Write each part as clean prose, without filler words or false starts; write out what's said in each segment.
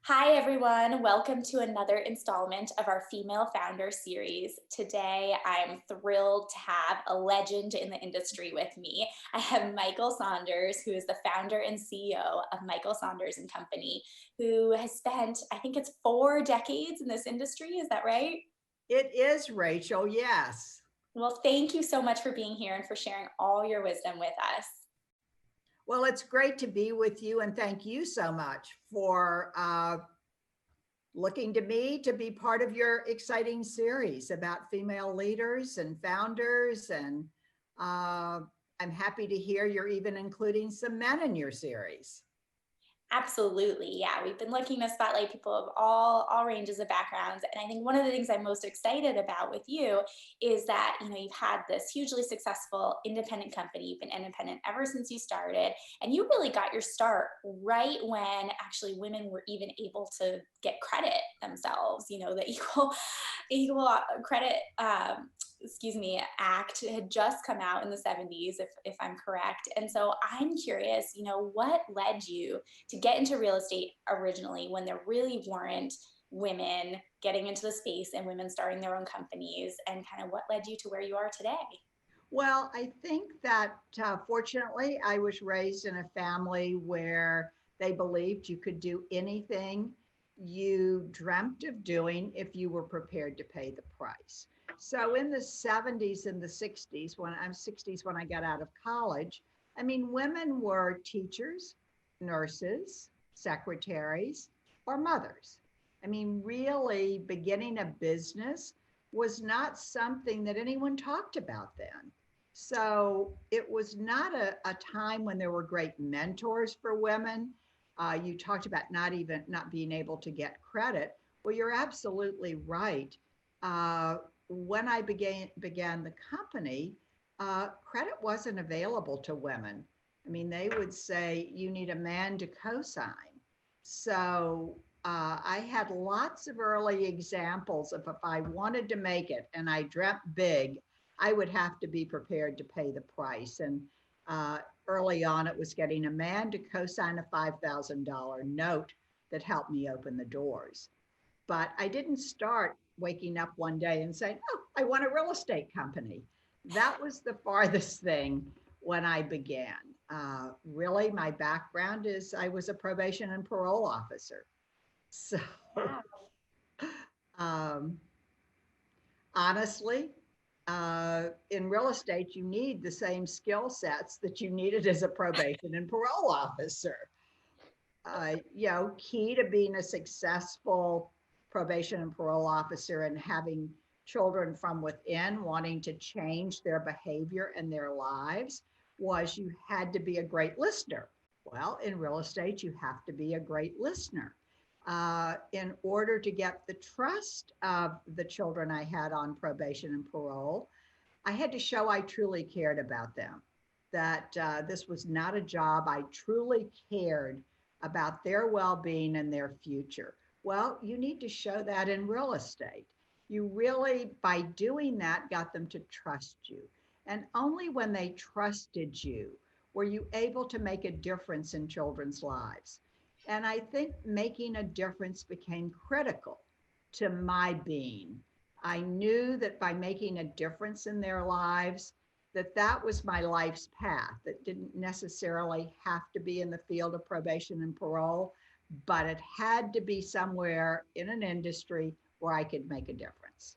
Hi, everyone. Welcome to another installment of our Female Founder series. Today, I'm thrilled to have a legend in the industry with me. I have Michael Saunders, who is the founder and CEO of Michael Saunders Company, who has spent, I think it's 4 decades in this industry. Is that right? It is, Rachel, yes. Well, thank you so much for being here and for sharing all your wisdom with us. Well, it's great to be with you, and thank you so much for looking to me to be part of your exciting series about female leaders and founders. And uh, I'm happy to hear you're even including some men in your series. Absolutely. Yeah. We've been looking to spotlight people of all ranges of backgrounds. And I think one of the things I'm most excited about with you is that, you've had this hugely successful independent company. You've been independent ever since you started. And you really got your start right when actually women were even able to get credit themselves, the equal credit act had just come out in the 70s, if I'm correct. And so I'm curious, what led you to get into real estate originally when there really weren't women getting into the space and women starting their own companies, and kind of what led you to where you are today? Well, I think that fortunately, I was raised in a family where they believed you could do anything you dreamt of doing if you were prepared to pay the price. So in the 70s and the 60s, when I got out of college, I mean, women were teachers, nurses, secretaries, or mothers. I mean, really, beginning a business was not something that anyone talked about then. So it was not a time when there were great mentors for women. You talked about not being able to get credit. Well, you're absolutely right. When I began the company, credit wasn't available to women. I mean, they would say you need a man to co-sign. So I had lots of early examples of if I wanted to make it and I dreamt big, I would have to be prepared to pay the price. And uh, early on, it was getting a man to co-sign a $5,000 note that helped me open the doors. But I didn't start waking up one day and saying, "Oh, I want a real estate company." That was the farthest thing when I began. Really, my background is I was a probation and parole officer. So, Wow. um, honestly, in real estate, you need the same skill sets that you needed as a probation and parole officer. Key to being a successful probation and parole officer and having children from within wanting to change their behavior and their lives was you had to be a great listener. Well, in real estate, you have to be a great listener. In order to get the trust of the children I had on probation and parole, I had to show I truly cared about them, that this was not a job. I truly cared about their well being and their future. Well, you need to show that in real estate. You really, by doing that, got them to trust you. And only when they trusted you were you able to make a difference in children's lives. And I think making a difference became critical to my being. I knew that by making a difference in their lives, that was my life's path. That didn't necessarily have to be in the field of probation and parole, but it had to be somewhere in an industry where I could make a difference.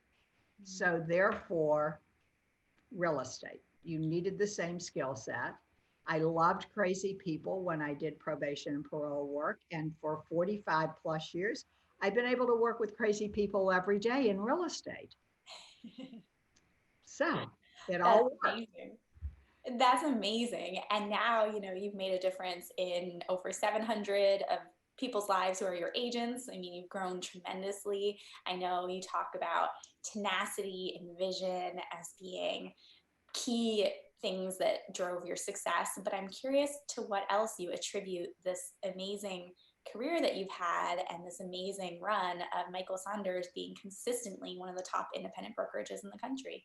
So therefore, real estate, you needed the same skill set. I loved crazy people when I did probation and parole work. And for 45 plus years, I've been able to work with crazy people every day in real estate. So it That's all worked. amazing. That's amazing. And now, you've made a difference in over 700 of people's lives who are your agents. I mean, you've grown tremendously. I know you talk about tenacity and vision as being key things that drove your success, but I'm curious to what else you attribute this amazing career that you've had and this amazing run of Michael Saunders being consistently one of the top independent brokerages in the country.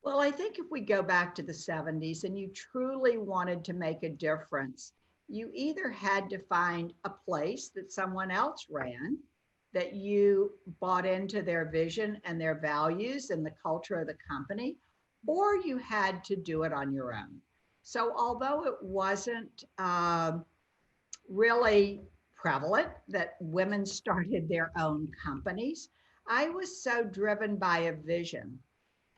Well, I think if we go back to the 70s and you truly wanted to make a difference, you either had to find a place that someone else ran, that you bought into their vision and their values and the culture of the company, or you had to do it on your own. So, although it wasn't really prevalent that women started their own companies, I was so driven by a vision.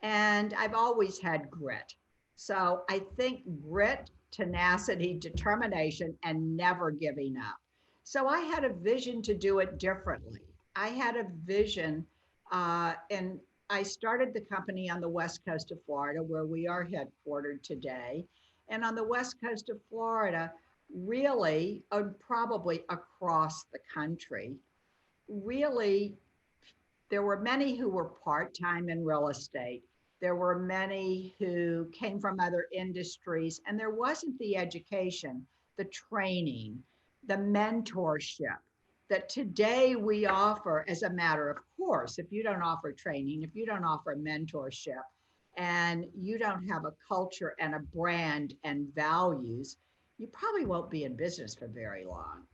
And I've always had grit. So I think grit, tenacity, determination, and never giving up. So I had a vision to do it differently. I had a vision, and I started the company on the west coast of Florida, where we are headquartered today. And on the west coast of Florida, really, probably across the country, really, there were many who were part-time in real estate. There were many who came from other industries, and there wasn't the education, the training, the mentorship that today we offer as a matter of course. If you don't offer training, if you don't offer mentorship, and you don't have a culture and a brand and values, you probably won't be in business for very long.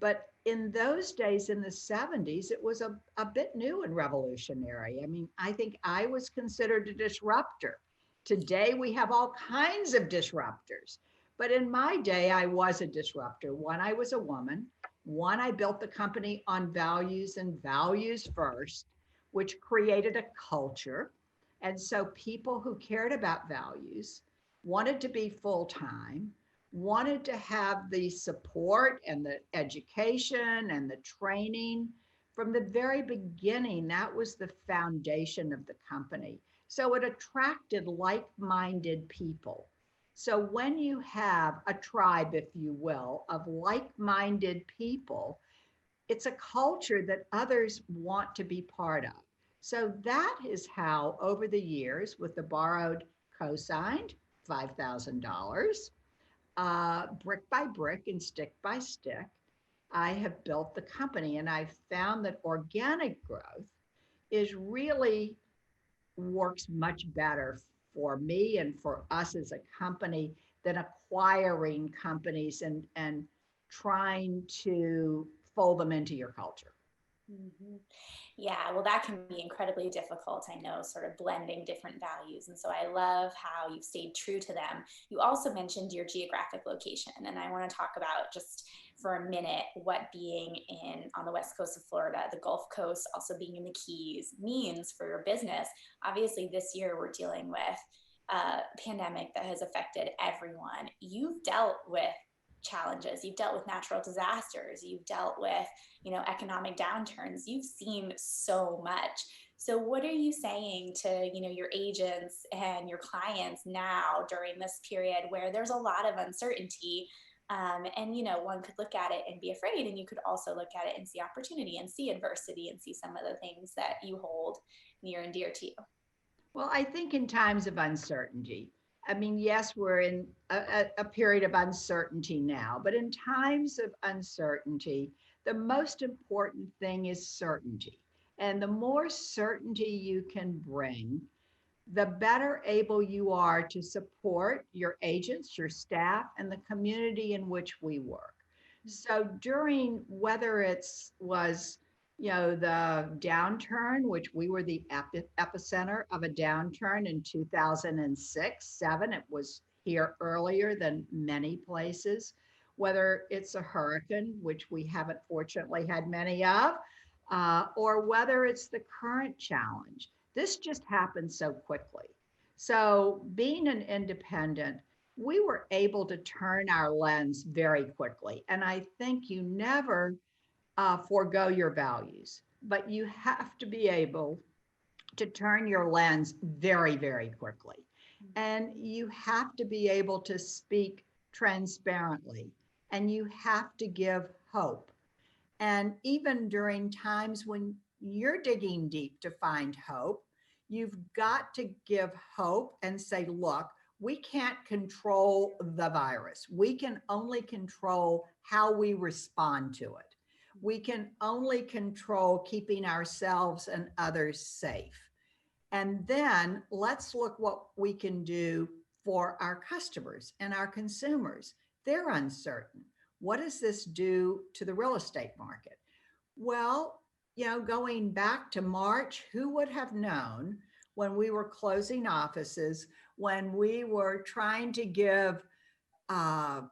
But in those days, in the 70s, it was a bit new and revolutionary. I mean, I think I was considered a disruptor. Today, we have all kinds of disruptors. But in my day, I was a disruptor. One, I was a woman. One, I built the company on values and values first, which created a culture. And so people who cared about values wanted to be full time, wanted to have the support and the education and the training from the very beginning. That was the foundation of the company. So it attracted like minded people. So when you have a tribe, if you will, of like minded people, it's a culture that others want to be part of. So that is how, over the years, with the borrowed co-signed $5,000, brick by brick and stick by stick, I have built the company. And I've found that organic growth is really works much better for me and for us as a company than acquiring companies and trying to fold them into your culture. Mhm. Yeah, well, that can be incredibly difficult. I know, sort of blending different values. And so I love how you've stayed true to them. You also mentioned your geographic location. And I want to talk about just for a minute what being in on the west coast of Florida, the Gulf Coast, also being in the Keys means for your business. Obviously, this year we're dealing with a pandemic that has affected everyone. You've dealt with challenges, you've dealt with natural disasters, you've dealt with economic downturns, you've seen so much. So what are you saying to your agents and your clients now during this period where there's a lot of uncertainty, and one could look at it and be afraid, and you could also look at it and see opportunity and see adversity and see some of the things that you hold near and dear to you? Well, I think in times of uncertainty, I mean, yes, we're in a period of uncertainty now, but in times of uncertainty, the most important thing is certainty. And the more certainty you can bring, the better able you are to support your agents, your staff, and the community in which we work. So during whether it's was the downturn, which we were the epicenter of a downturn in 2006, 7, it was here earlier than many places. Whether it's a hurricane, which we haven't fortunately had many of, or whether it's the current challenge, this just happened so quickly. So, being an independent, we were able to turn our lens very quickly. And I think you never forego your values, but you have to be able to turn your lens very, very quickly. And you have to be able to speak transparently, and you have to give hope. And even during times when you're digging deep to find hope, you've got to give hope and say, look, we can't control the virus. We can only control how we respond to it. We can only control keeping ourselves and others safe. And then let's look what we can do for our customers and our consumers. They're uncertain. what does this do to the real estate market? Well, going back to March, who would have known when we were closing offices, when we were trying to give uh,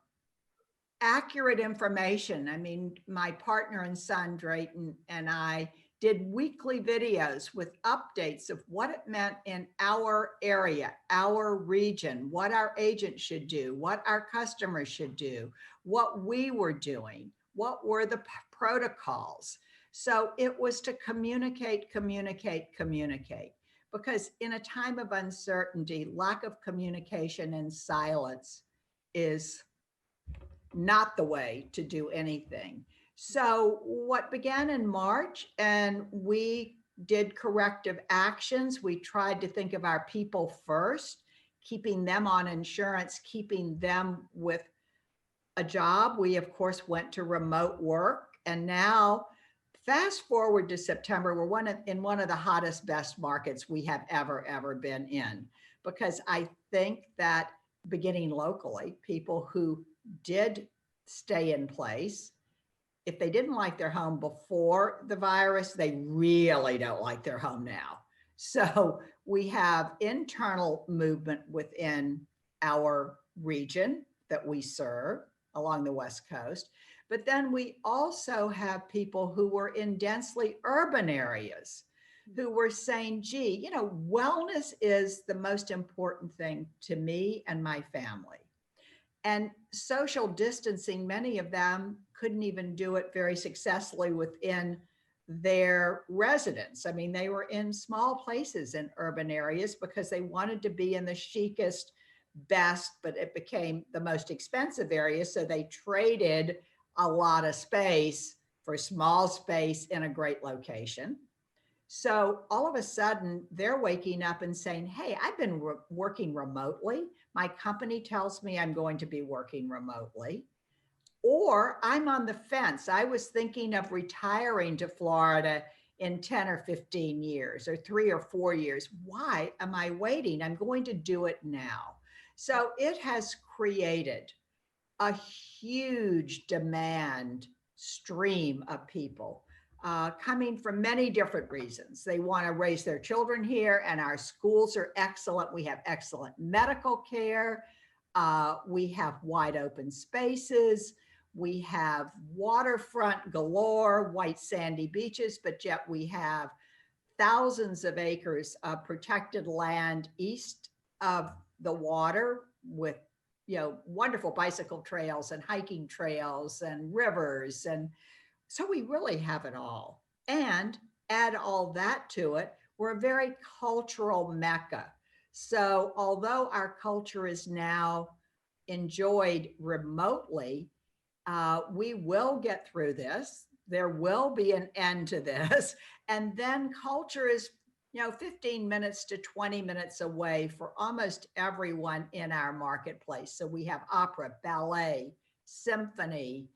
accurate information. I mean, my partner and son, Drayton, and I did weekly videos with updates of what it meant in our area, our region, what our agents should do, what our customers should do, what we were doing, what were the protocols. So it was to communicate, communicate, communicate. Because in a time of uncertainty, lack of communication and silence is not the way to do anything. So what began in March, and we did corrective actions. We tried to think of our people first, keeping them on insurance, keeping them with a job. We, of course, went to remote work. And now, fast forward to September, we're in one of the hottest, best markets we have ever been in. Because I think that beginning locally, people who did stay in place, if they didn't like their home before the virus, they really don't like their home now. So we have internal movement within our region that we serve along the West Coast. But then we also have people who were in densely urban areas who were saying, gee, wellness is the most important thing to me and my family. And social distancing, many of them couldn't even do it very successfully within their residence. I mean, they were in small places in urban areas because they wanted to be in the chicest, best, but it became the most expensive area. So they traded a lot of space for small space in a great location. So all of a sudden, they're waking up and saying, hey, I've been working remotely. My company tells me I'm going to be working remotely. Or I'm on the fence. I was thinking of retiring to Florida in 10 or 15 years or 3 or 4 years. Why am I waiting? I'm going to do it now. So it has created a huge demand stream of people coming from many different reasons. They want to raise their children here, and our schools are excellent. We have excellent medical care. We have wide open spaces. We have waterfront galore, white sandy beaches, but yet we have thousands of acres of protected land east of the water with wonderful bicycle trails and hiking trails and rivers. And so we really have it all. And add all that to it, we're a very cultural mecca. So although our culture is now enjoyed remotely, we will get through this. There will be an end to this. And then culture is 15 minutes to 20 minutes away for almost everyone in our marketplace. So we have opera, ballet, symphony,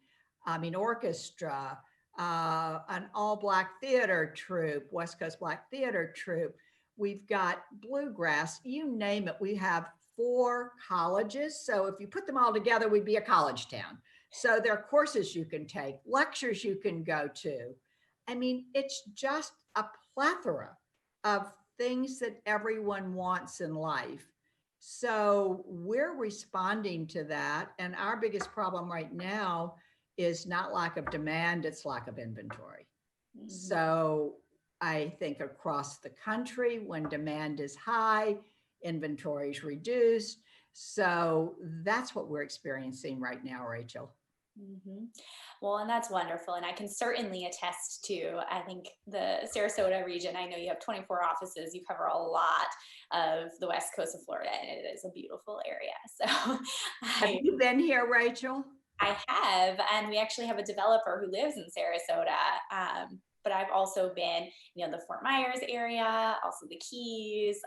orchestra, an all Black theater troupe, West Coast Black theater troupe. We've got bluegrass, you name it. We have 4 colleges. So if you put them all together, we'd be a college town. So there are courses you can take, lectures you can go to. I mean, it's just a plethora of things that everyone wants in life. So we're responding to that. And our biggest problem right now is not lack of demand, it's lack of inventory. Mm-hmm. So I think across the country, when demand is high, inventory is reduced. So that's what we're experiencing right now, Rachel. Mm-hmm. Well, and that's wonderful. And I can certainly attest to, I think the Sarasota region, I know you have 24 offices, you cover a lot of the West Coast of Florida, and it is a beautiful area. So have you been here, Rachel? I have, and we actually have a developer who lives in Sarasota. But I've also been, the Fort Myers area, also the Keys,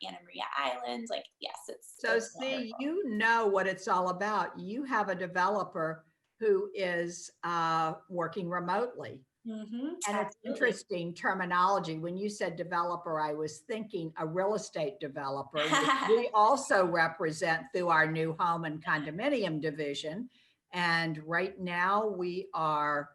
Anna Maria Island. Like, yes, it's so. See, wonderful. What it's all about. You have a developer who is working remotely. Mm-hmm, and absolutely. It's interesting terminology. When you said developer, I was thinking a real estate developer, which we also represent through our new home and condominium division. And right now we are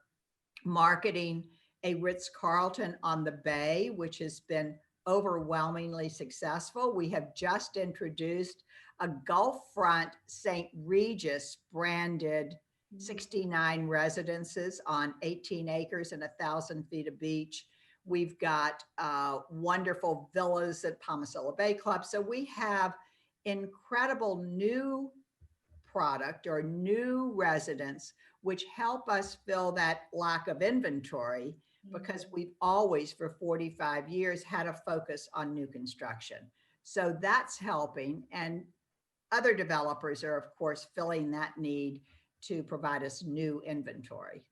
marketing a Ritz-Carlton on the Bay, which has been overwhelmingly successful. We have just introduced a Gulfront St. Regis branded Mhm. 69 residences on 18 acres and 1,000 feet of beach. We've got wonderful villas at Palmasilla Bay Club. So we have incredible new product or new residents, which help us fill that lack of inventory because Mhm. we've always, for 45 years, had a focus on new construction. So that's helping. And other developers are, of course, filling that need to provide us new inventory.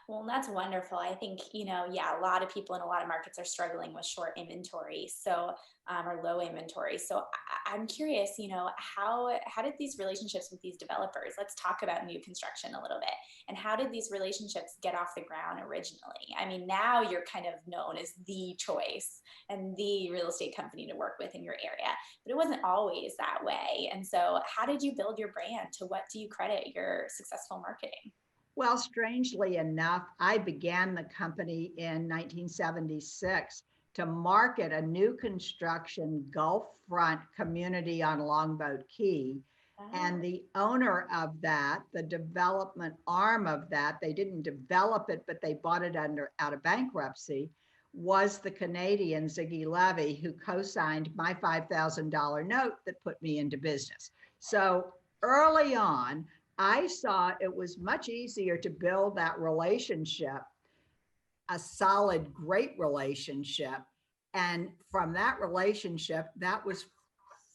Well, that's wonderful. I think, yeah, a lot of people in a lot of markets are struggling with short inventory, so or low inventory. So I'm curious, how did these relationships with these developers? Let's talk about new construction a little bit. And how did these relationships get off the ground originally? I mean, now you're kind of known as the choice and the real estate company to work with in your area, but it wasn't always that way. And so, how did you build your brand? To what do you credit your successful marketing? Well, strangely enough, I began the company in 1976 to market a new construction Gulf front community on Longboat Key. And Oh. the owner of that, the development arm of that, they didn't develop it, but they bought it out of bankruptcy, was the Canadian Ziggy Levy, who co-signed my $5,000 note that put me into business. So early on, I saw it was much easier to build that relationship, a solid, great relationship. And from that relationship, that was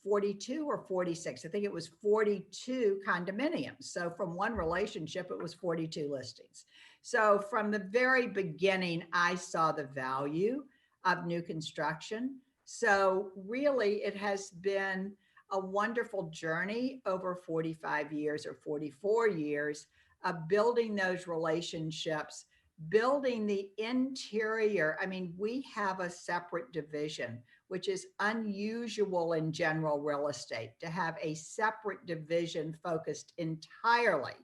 42 or 46. I think it was 42 condominiums. So from one relationship, it was 42 listings. So from the very beginning, I saw the value of new construction. So really, it has been a wonderful journey over 45 years or 44 years of building those relationships, building the interior. I mean, we have a separate division, which is unusual in general real estate, to have a separate division focused entirely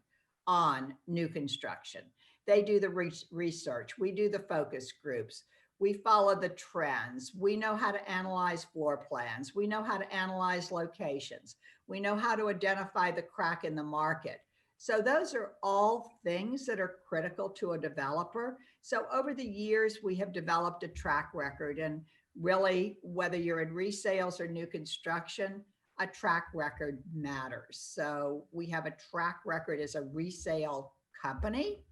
on new construction. They do the research, we do the focus groups, we follow the trends, we know how to analyze floor plans, we know how to analyze locations, we know how to identify the crack in the market. So those are all things that are critical to a developer. So over the years, we have developed a track record. And really, whether you're in resales or new construction, a track record matters. So we have a track record as a resale company.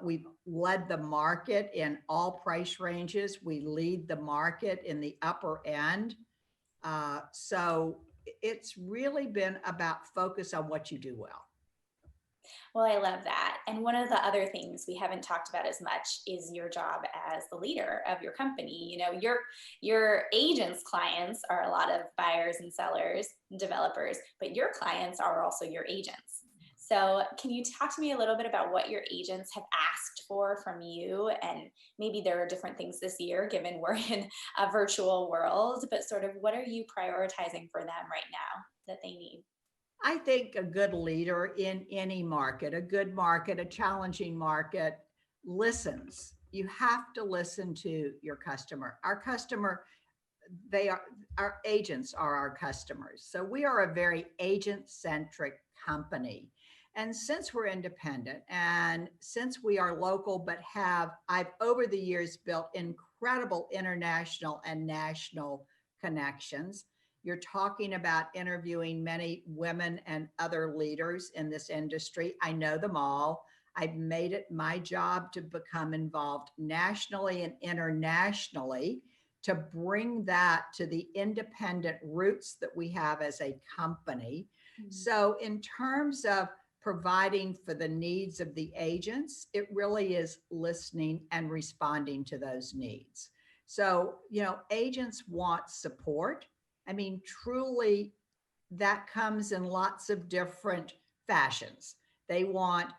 We've led the market in all price ranges. We lead the market in the upper end. So it's really been about focus on what you do well. Well, I love that. And one of the other things we haven't talked about as much is your job as the leader of your company. Your agents' clients are a lot of buyers and sellers, and developers, but your clients are also your agents. So, can you talk to me a little bit about what your agents have asked for from you? And maybe there are different things this year, given we're in a virtual world, but sort of what are you prioritizing for them right now that they need? I think a good leader in any market, a good market, a challenging market, listens. You have to listen to your customer. Our customer, they are our agents are our customers. So we are a very agent centric company. And since we're independent and since we are local, but I've over the years built incredible international and national connections. You're talking about interviewing many women and other leaders in this industry. I know them all. I've made it my job to become involved nationally and internationally to bring that to the independent roots that we have as a company. Mhm. So, in terms of providing for the needs of the agents, it really is listening and responding to those needs. So, agents want support. I mean, truly, that comes in lots of different fashions. They want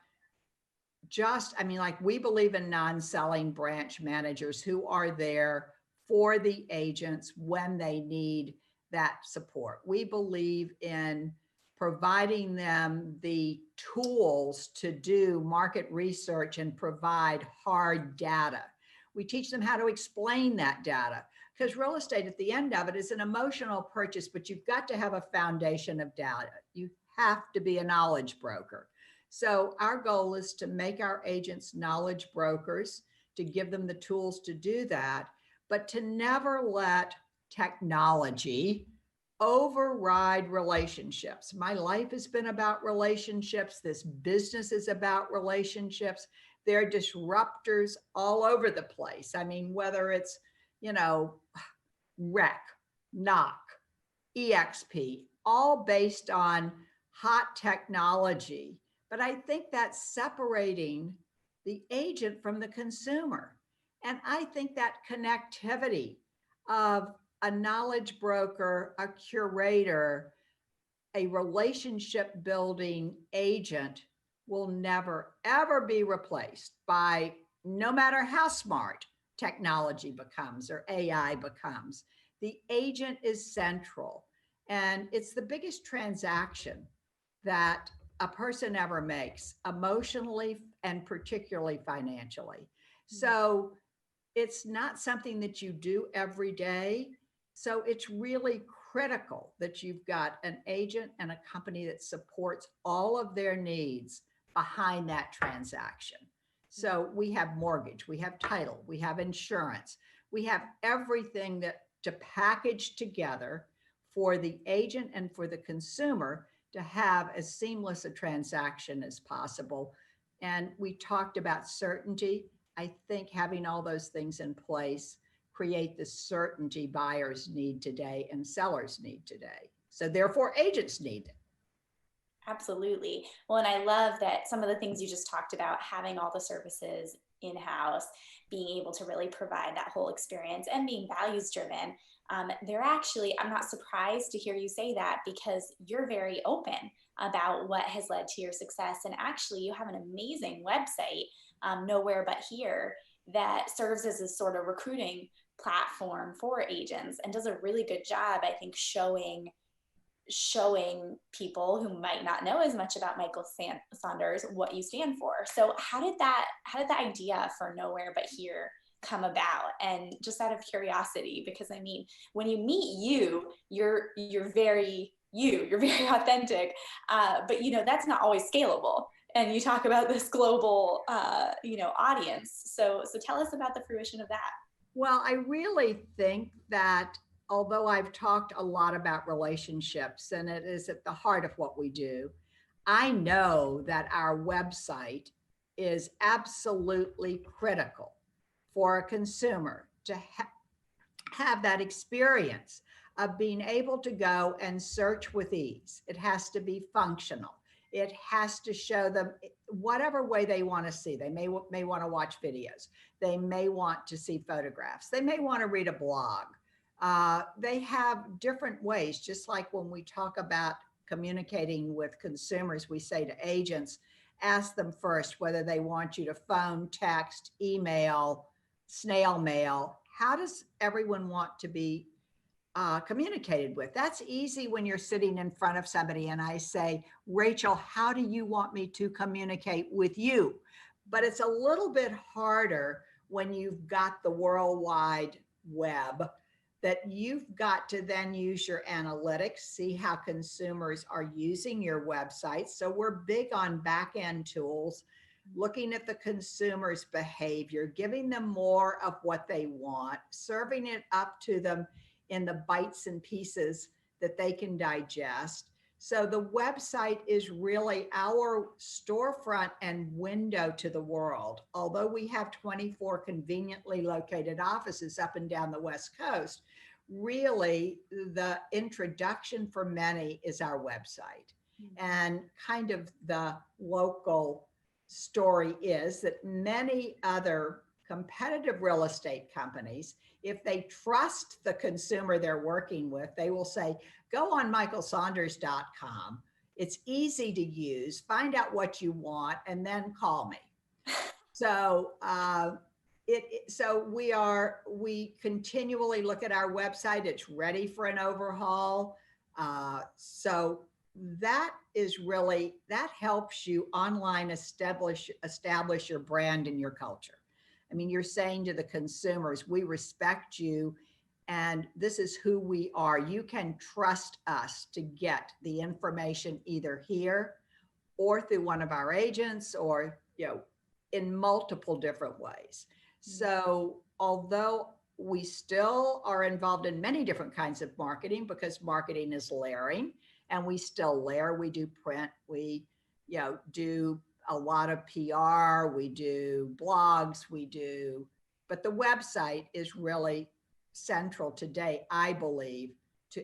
I mean, like we believe in non selling branch managers who are there for the agents when they need that support. We believe in providing them the tools to do market research and provide hard data. We teach them how to explain that data, because real estate at the end of it is an emotional purchase, but you've got to have a foundation of data. You have to be a knowledge broker. So our goal is to make our agents knowledge brokers, to give them the tools to do that, but to never let technology override relationships. My life has been about relationships. This business is about relationships. There are disruptors all over the place. I mean, whether it's, rec, knock, exp, all based on hot technology. But I think that's separating the agent from the consumer. And I think that connectivity of a knowledge broker, a curator, a relationship building agent will never, ever be replaced by, no matter how smart technology becomes or AI becomes. The agent is central. And it's the biggest transaction that a person ever makes, emotionally and particularly financially. So it's not something that you do every day. So it's really critical that you've got an agent and a company that supports all of their needs behind that transaction. So we have mortgage, we have title, we have insurance, we have everything that to package together for the agent and for the consumer to have as seamless a transaction as possible. And we talked about certainty. I think having all those things in place create the certainty buyers need today and sellers need today. So therefore agents need it. Absolutely. Well, and I love that some of the things you just talked about, having all the services in-house, being able to really provide that whole experience and being values driven. They're actually, I'm not surprised to hear you say that, because you're very open about what has led to your success. And actually you have an amazing website, Nowhere But Here, that serves as a sort of recruiting platform for agents and does a really good job, I think, showing people who might not know as much about Michael Saunders what you stand for. So how did the idea for Nowhere But Here come about? And just out of curiosity, because I mean, when you meet you're very you're very authentic, but that's not always scalable. And you talk about this global audience. So tell us about the fruition of that. Well, I really think that although I've talked a lot about relationships and it is at the heart of what we do, I know that our website is absolutely critical for a consumer to have that experience of being able to go and search with ease. It has to be functional. It has to show them whatever way they want to see. They may want to watch videos. They may want to see photographs. They may want to read a blog. They have different ways, just like when we talk about communicating with consumers, we say to agents, ask them first whether they want you to phone, text, email, snail mail. How does everyone want to be communicated with? That's easy when you're sitting in front of somebody and I say, Rachel, how do you want me to communicate with you? But it's a little bit harder when you've got the worldwide web, that you've got to then use your analytics, see how consumers are using your website. So we're big on back-end tools, looking at the consumer's behavior, giving them more of what they want, serving it up to them in the bites and pieces that they can digest. So the website is really our storefront and window to the world. Although we have 24 conveniently located offices up and down the West Coast, really the introduction for many is our website. And kind of the local story is that many other competitive real estate companies, if they trust the consumer they're working with, they will say, go on michaelsaunders.com. It's easy to use, find out what you want, and then call me. So we continually look at our website. It's ready for an overhaul. So that is really, that helps you online establish your brand and your culture. I mean, you're saying to the consumers, we respect you and this is who we are. You can trust us to get the information either here or through one of our agents or, in multiple different ways. So although we still are involved in many different kinds of marketing because marketing is layering and we still layer, we do print, we, do a lot of PR, we do blogs, but the website is really central today, I believe,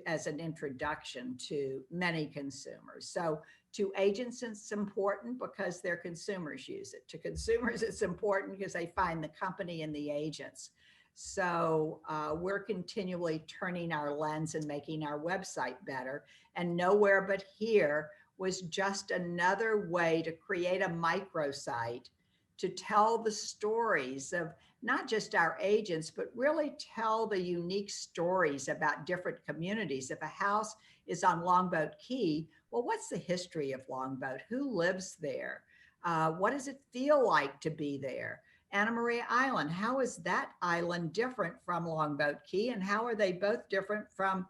as an introduction to many consumers. So to agents, it's important because their consumers use it. To consumers, it's important because they find the company and the agents. So we're continually turning our lens and making our website better. And Nowhere But Here was just another way to create a microsite to tell the stories of not just our agents, but really tell the unique stories about different communities. If a house is on Longboat Key, well, what's the history of Longboat? Who lives there? What does it feel like to be there? Anna Maria Island, how is that island different from Longboat Key? And how are they both different from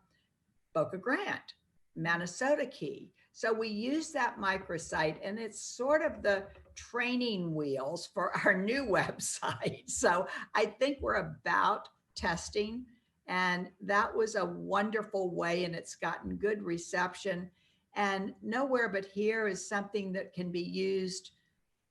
Boca Grande, Minnesota Key? So we use that microsite and it's sort of the training wheels for our new website. So I think we're about testing and that was a wonderful way and it's gotten good reception. And Nowhere But Here is something that can be used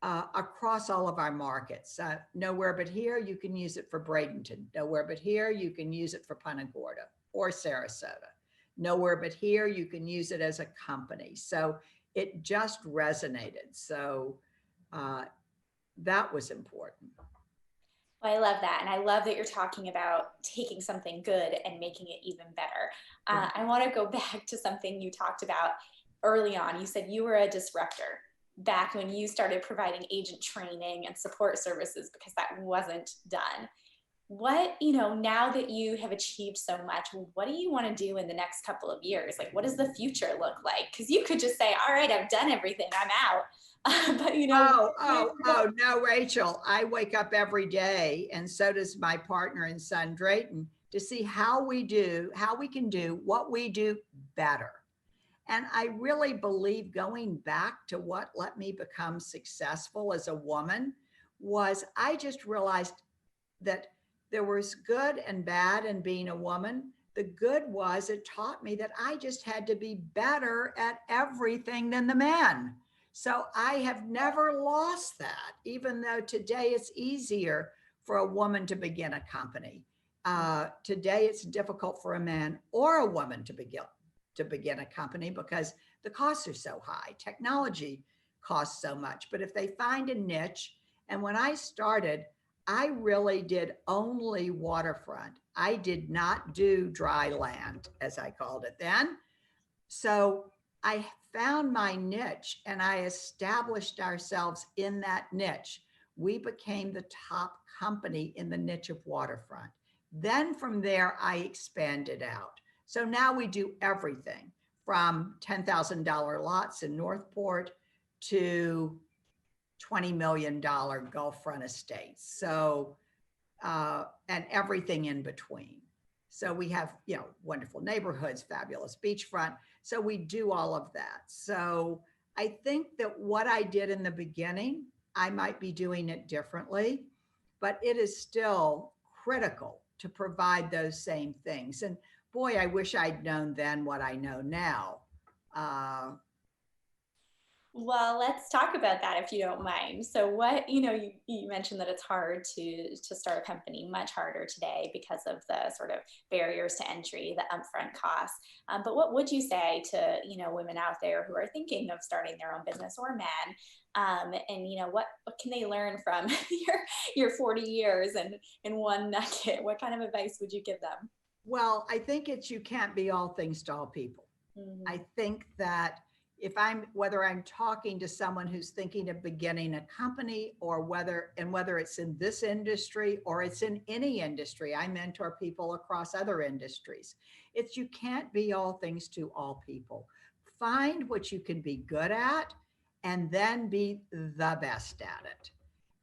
across all of our markets. Nowhere But Here, you can use it for Bradenton. Nowhere But Here, you can use it for Punta Gorda or Sarasota. Nowhere But Here, you can use it as a company. So it just resonated. So that was important. Well, I love that. And I love that you're talking about taking something good and making it even better. I want to go back to something you talked about early on. You said you were a disruptor back when you started providing agent training and support services because that wasn't done. What, now that you have achieved so much, what do you want to do in the next couple of years? Like, what does the future look like? Because you could just say, all right, I've done everything, I'm out. But No, Rachel, I wake up every day and so does my partner and son Drayton to see how we can do what we do better. And I really believe going back to what let me become successful as a woman was I just realized that there was good and bad in being a woman. The good was it taught me that I just had to be better at everything than the men. So I have never lost that, even though today it's easier for a woman to begin a company. Today it's difficult for a man or a woman to begin a company because the costs are so high. Technology costs so much. But if they find a niche, and when I started, I really did only waterfront. I did not do dry land, as I called it then. So I found my niche and I established ourselves in that niche. We became the top company in the niche of waterfront. Then from there, I expanded out. So now we do everything from $10,000 lots in Northport to $20 million Gulfront estates. So, and everything in between. So we have, wonderful neighborhoods, fabulous beachfront. So we do all of that. So I think that what I did in the beginning, I might be doing it differently, but it is still critical to provide those same things. And boy, I wish I'd known then what I know now. Well, let's talk about that if you don't mind. So what, you mentioned that it's hard to start a company, much harder today because of the sort of barriers to entry, the upfront costs. But what would you say to, women out there who are thinking of starting their own business or men? And what can they learn from your 40 years and in one nugget? What kind of advice would you give them? Well, I think you can't be all things to all people. Mm-hmm. I think that whether I'm talking to someone who's thinking of beginning a company or whether it's in this industry or it's in any industry, I mentor people across other industries. You can't be all things to all people. find what you can be good at and then be the best at it.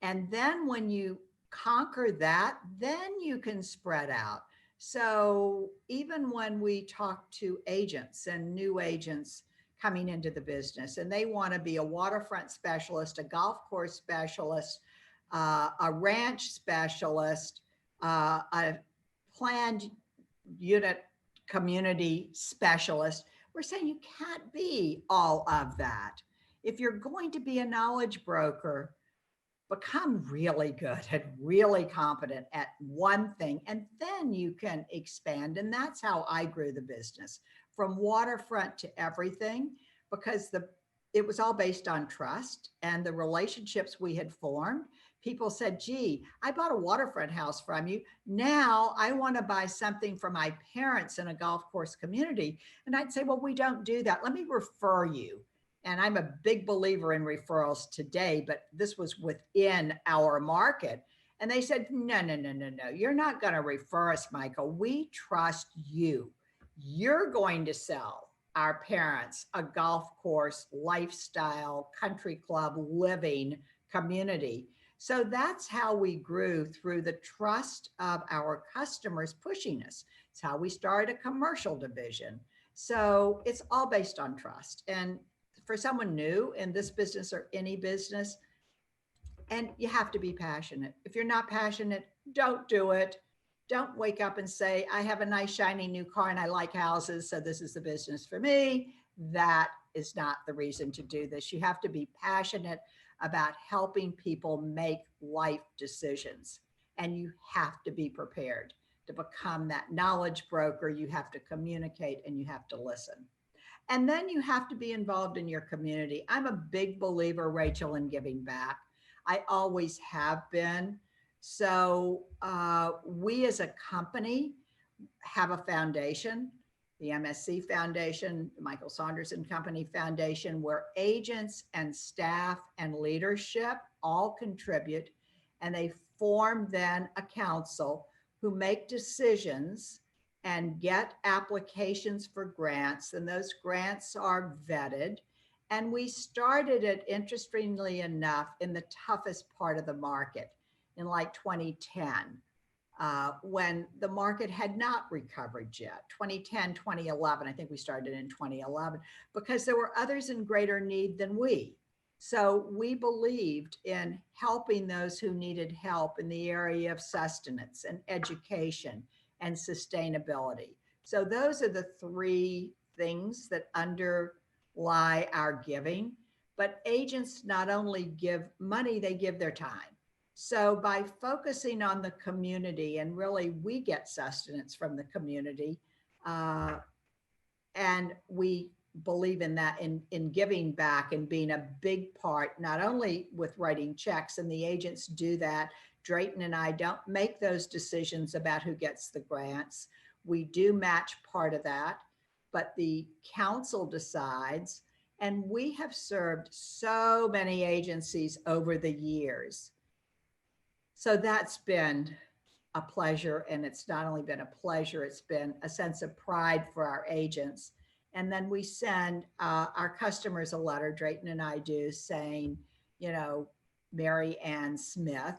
And then when you conquer that, then you can spread out. So even when we talk to agents and new agents coming into the business and they want to be a waterfront specialist, a golf course specialist, a ranch specialist, a planned unit community specialist, we're saying you can't be all of that. If you're going to be a knowledge broker, become really good and really competent at one thing, and then you can expand. And that's how I grew the business from waterfront to everything, because it was all based on trust and the relationships we had formed. People said, gee, I bought a waterfront house from you. Now I want to buy something for my parents in a golf course community. And I'd say, well, we don't do that. Let me refer you. And I'm a big believer in referrals today, but this was within our market. And they said, no, no, no, no, no. You're not going to refer us, Michael. We trust you. You're going to sell our parents a golf course, lifestyle, country club, living community. So that's how we grew, through the trust of our customers pushing us. It's how we started a commercial division. So it's all based on trust. And for someone new in this business or any business, and you have to be passionate. If you're not passionate, don't do it. Don't wake up and say, I have a nice shiny new car and I like houses, so this is the business for me. That is not the reason to do this. You have to be passionate about helping people make life decisions, and you have to be prepared to become that knowledge broker. You have to communicate and you have to listen. And then you have to be involved in your community. I'm a big believer, Rachel, in giving back. I always have been. So we as a company have a foundation, the MSC Foundation, the Michael Saunders Company Foundation, where agents and staff and leadership all contribute, and they form then a council who make decisions and get applications for grants, and those grants are vetted. And we started it, interestingly enough, in the toughest part of the market in like 2010, when the market had not recovered yet. 2010, 2011, I think we started in 2011, because there were others in greater need than we. So we believed in helping those who needed help in the area of sustenance and education and sustainability. So those are the three things that underlie our giving. But agents not only give money, they give their time. So by focusing on the community, and really we get sustenance from the community, and we believe in that, in giving back and being a big part, not only with writing checks, and the agents do that. Drayton and I don't make those decisions about who gets the grants. We do match part of that, but the council decides. And we have served so many agencies over the years. So that's been a pleasure. And it's not only been a pleasure, it's been a sense of pride for our agents. And then we send our customers a letter, Drayton and I do, saying, you know, Mary Ann Smith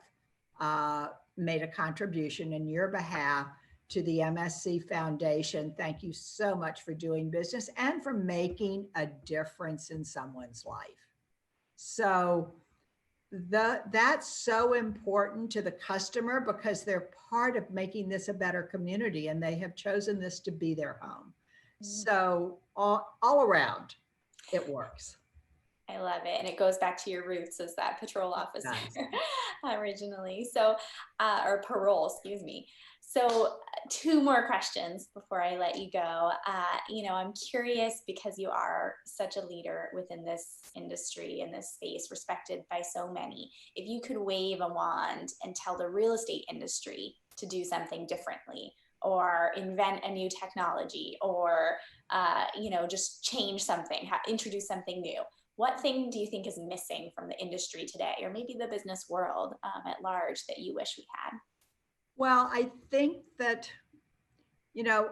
made a contribution in your behalf to the MSC Foundation. Thank you so much for doing business and for making a difference in someone's life. So that's so important to the customer, because they're part of making this a better community, and they have chosen this to be their home. So all around, it works. I love it. And it goes back to your roots as that patrol officer originally. So, or parole, excuse me. So two more questions before I let you go. You know, I'm curious, because you are such a leader within this industry, in this space, respected by so many. If you could wave a wand and tell the real estate industry to do something differently, or invent a new technology, or, you know, just change something, introduce something new, what thing do you think is missing from the industry today, or maybe the business world at large, that you wish we had? Well, I think that, you know,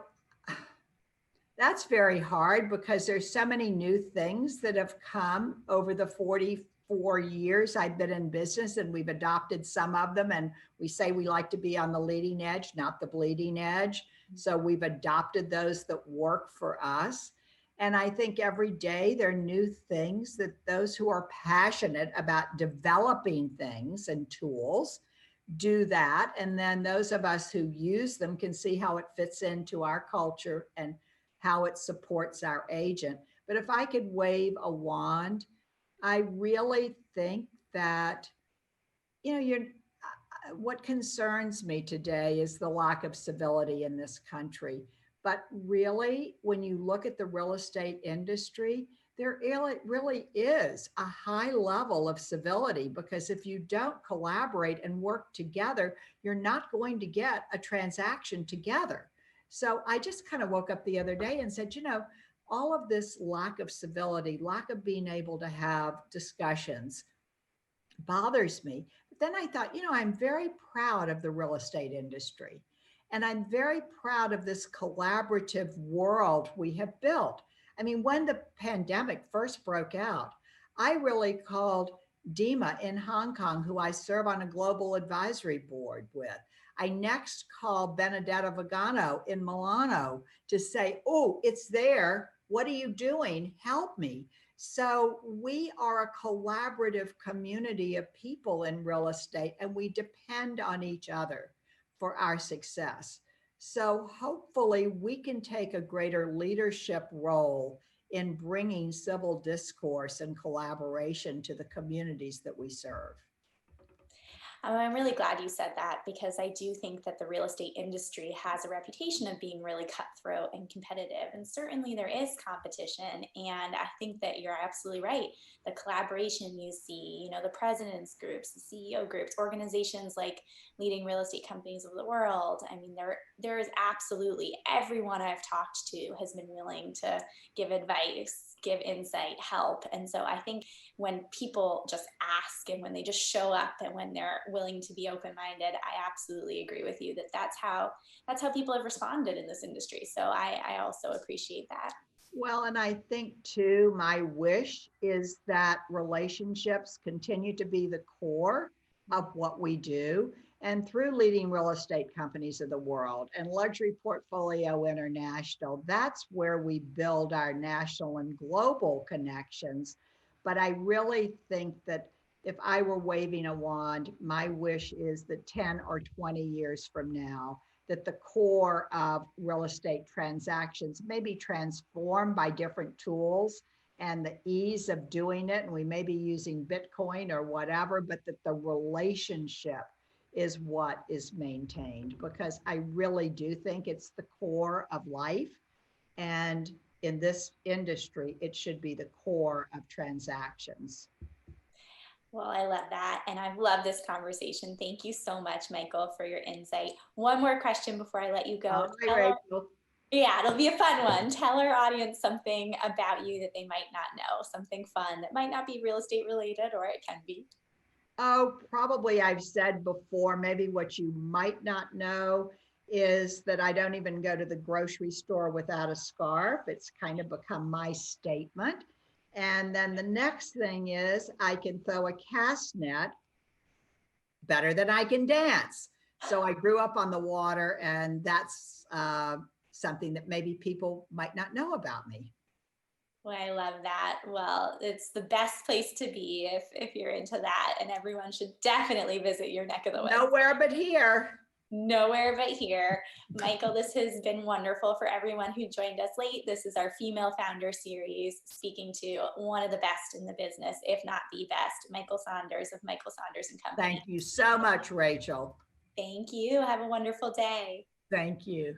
That's very hard because there's so many new things that have come over the 44 years I've been in business, and we've adopted some of them. And we say we like to be on the leading edge, not the bleeding edge. So we've adopted those that work for us. And I think every day there are new things that those who are passionate about developing things and tools do that. And then those of us who use them can see how it fits into our culture and how it supports our agent. But if I could wave a wand, I really think that, you're, what concerns me today is the lack of civility in this country. But really, when you look at the real estate industry, there really is a high level of civility, because if you don't collaborate and work together, you're not going to get a transaction together. So I just kind of woke up the other day and said, all of this lack of civility, lack of being able to have discussions bothers me. But then I thought, I'm very proud of the real estate industry. And I'm very proud of this collaborative world we have built. I mean, when the pandemic first broke out, I really called Dima in Hong Kong, who I serve on a global advisory board with. I next called Benedetta Vagano in Milano to say, oh, it's there. What are you doing? Help me. So we are a collaborative community of people in real estate, and we depend on each other for our success. So hopefully we can take a greater leadership role in bringing civil discourse and collaboration to the communities that we serve. I'm really glad you said that, because I do think that the real estate industry has a reputation of being really cutthroat and competitive. And certainly there is competition. And I think that you're absolutely right. The collaboration you see, the president's groups, the CEO groups, organizations like leading real estate companies of the world. I mean, there is absolutely, everyone I've talked to has been willing to give advice, give insight, help. And so I think when people just ask, and when they just show up, and when they're willing to be open-minded, I absolutely agree with you that that's how people have responded in this industry. So I also appreciate that. Well, and I think too, my wish is that relationships continue to be the core of what we do. And through leading real estate companies of the world and Luxury Portfolio International, that's where we build our national and global connections. But I really think that if I were waving a wand, my wish is that 10 or 20 years from now, that the core of real estate transactions may be transformed by different tools and the ease of doing it. And we may be using Bitcoin or whatever, but that the relationship is what is maintained, because I really do think it's the core of life. And in this industry, it should be the core of transactions. Well, I love that. And I've loved this conversation. Thank you so much, Michael, for your insight. One more question before I let you go. All right, Rachel. Yeah, it'll be a fun one. Tell our audience something about you that they might not know, something fun that might not be real estate related, or it can be. Oh, probably I've said before, maybe what you might not know is that I don't even go to the grocery store without a scarf. It's kind of become my statement. And then the next thing is I can throw a cast net better than I can dance. So I grew up on the water, and that's something that maybe people might not know about me. Well, I love that. Well, it's the best place to be if you're into that, and everyone should definitely visit your neck of the woods. Nowhere but here. Nowhere but here. Michael, this has been wonderful. For everyone who joined us late, this is our Female Founder series, speaking to one of the best in the business, if not the best, Michael Saunders of Michael Saunders Company. Thank you so much, Rachel. Thank you. Have a wonderful day. Thank you.